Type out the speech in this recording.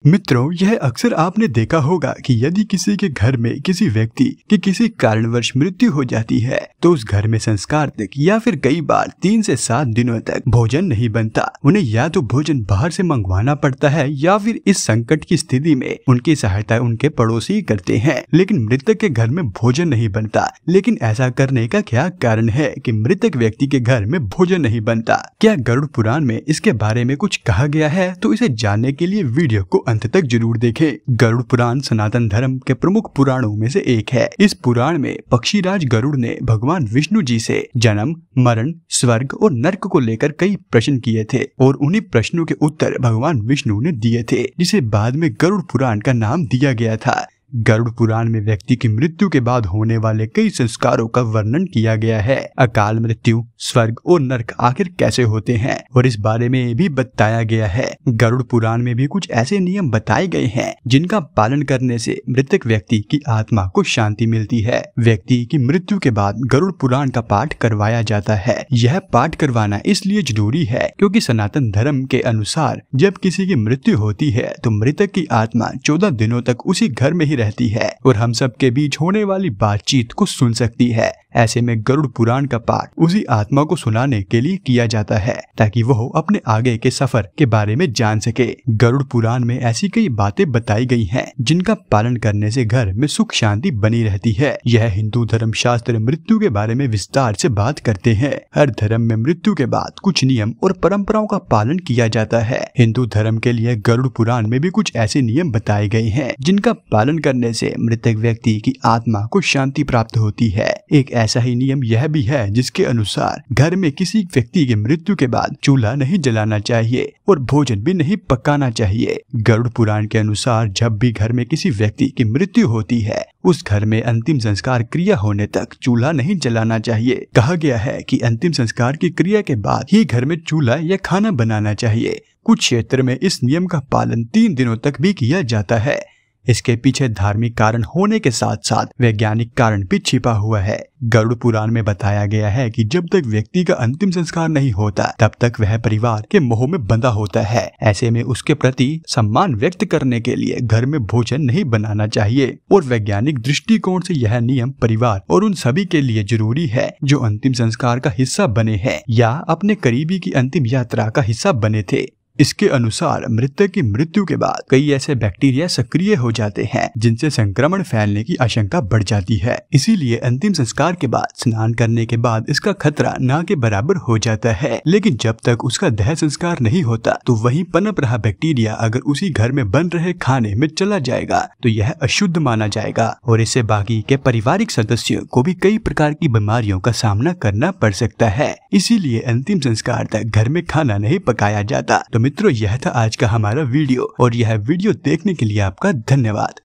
मित्रों, यह अक्सर आपने देखा होगा कि यदि किसी के घर में किसी व्यक्ति की किसी कारणवश मृत्यु हो जाती है तो उस घर में संस्कार तक या फिर कई बार 3 से 7 दिनों तक भोजन नहीं बनता। उन्हें या तो भोजन बाहर से मंगवाना पड़ता है या फिर इस संकट की स्थिति में उनकी सहायता उनके पड़ोसी करते हैं, लेकिन मृतक के घर में भोजन नहीं बनता। लेकिन ऐसा करने का क्या कारण है कि मृतक व्यक्ति के घर में भोजन नहीं बनता? क्या गरुड़ पुराण में इसके बारे में कुछ कहा गया है? तो इसे जानने के लिए वीडियो को अंत तक जरूर देखें। गरुड़ पुराण सनातन धर्म के प्रमुख पुराणों में से एक है। इस पुराण में पक्षीराज गरुड़ ने भगवान विष्णु जी से जन्म, मरण, स्वर्ग और नर्क को लेकर कई प्रश्न किए थे और उन्हीं प्रश्नों के उत्तर भगवान विष्णु ने दिए थे, जिसे बाद में गरुड़ पुराण का नाम दिया गया था। गरुड़ पुराण में व्यक्ति की मृत्यु के बाद होने वाले कई संस्कारों का वर्णन किया गया है। अकाल मृत्यु, स्वर्ग और नरक आखिर कैसे होते हैं और इस बारे में भी बताया गया है। गरुड़ पुराण में भी कुछ ऐसे नियम बताए गए हैं जिनका पालन करने से मृतक व्यक्ति की आत्मा को शांति मिलती है। व्यक्ति की मृत्यु के बाद गरुड़ पुराण का पाठ करवाया जाता है। यह पाठ करवाना इसलिए जरूरी है क्योंकि सनातन धर्म के अनुसार जब किसी की मृत्यु होती है तो मृतक की आत्मा 14 दिनों तक उसी घर में ही रहती है और हम सब के बीच होने वाली बातचीत को सुन सकती है। ऐसे में गरुड़ पुराण का पाठ उसी आत्मा को सुनाने के लिए किया जाता है ताकि वह अपने आगे के सफर के बारे में जान सके। गरुड़ पुराण में ऐसी कई बातें बताई गई हैं जिनका पालन करने से घर में सुख शांति बनी रहती है। यह हिंदू धर्म शास्त्र मृत्यु के बारे में विस्तार से बात करते हैं। हर धर्म में मृत्यु के बाद कुछ नियम और परंपराओं का पालन किया जाता है। हिंदू धर्म के लिए गरुड़ पुराण में भी कुछ ऐसे नियम बताए गए हैं जिनका पालन करने से मृतक व्यक्ति की आत्मा को शांति प्राप्त होती है। एक ऐसा ही नियम यह भी है जिसके अनुसार घर में किसी व्यक्ति की मृत्यु के बाद चूल्हा नहीं जलाना चाहिए और भोजन भी नहीं पकाना चाहिए। गरुड़ पुराण के अनुसार जब भी घर में किसी व्यक्ति की मृत्यु होती है उस घर में अंतिम संस्कार क्रिया होने तक चूल्हा नहीं जलाना चाहिए। कहा गया है कि अंतिम संस्कार की क्रिया के बाद ही घर में चूल्हा या खाना बनाना चाहिए। कुछ क्षेत्र में इस नियम का पालन 3 दिनों तक भी किया जाता है। इसके पीछे धार्मिक कारण होने के साथ साथ वैज्ञानिक कारण भी छिपा हुआ है। गरुड़ पुराण में बताया गया है कि जब तक व्यक्ति का अंतिम संस्कार नहीं होता तब तक वह परिवार के मोह में बंधा होता है। ऐसे में उसके प्रति सम्मान व्यक्त करने के लिए घर में भोजन नहीं बनाना चाहिए और वैज्ञानिक दृष्टिकोण से यह नियम परिवार और उन सभी के लिए जरूरी है जो अंतिम संस्कार का हिस्सा बने हैं या अपने करीबी की अंतिम यात्रा का हिस्सा बने थे। इसके अनुसार मृतक की मृत्यु के बाद कई ऐसे बैक्टीरिया सक्रिय हो जाते हैं जिनसे संक्रमण फैलने की आशंका बढ़ जाती है। इसीलिए अंतिम संस्कार के बाद स्नान करने के बाद इसका खतरा ना के बराबर हो जाता है। लेकिन जब तक उसका देह संस्कार नहीं होता तो वहीं पनप रहा बैक्टीरिया अगर उसी घर में बन रहे खाने में चला जाएगा तो यह अशुद्ध माना जाएगा और इससे बाकी के पारिवारिक सदस्यों को भी कई प्रकार की बीमारियों का सामना करना पड़ सकता है। इसीलिए अंतिम संस्कार तक घर में खाना नहीं पकाया जाता। तो मित्रों, यह था आज का हमारा वीडियो और यह वीडियो देखने के लिए आपका धन्यवाद।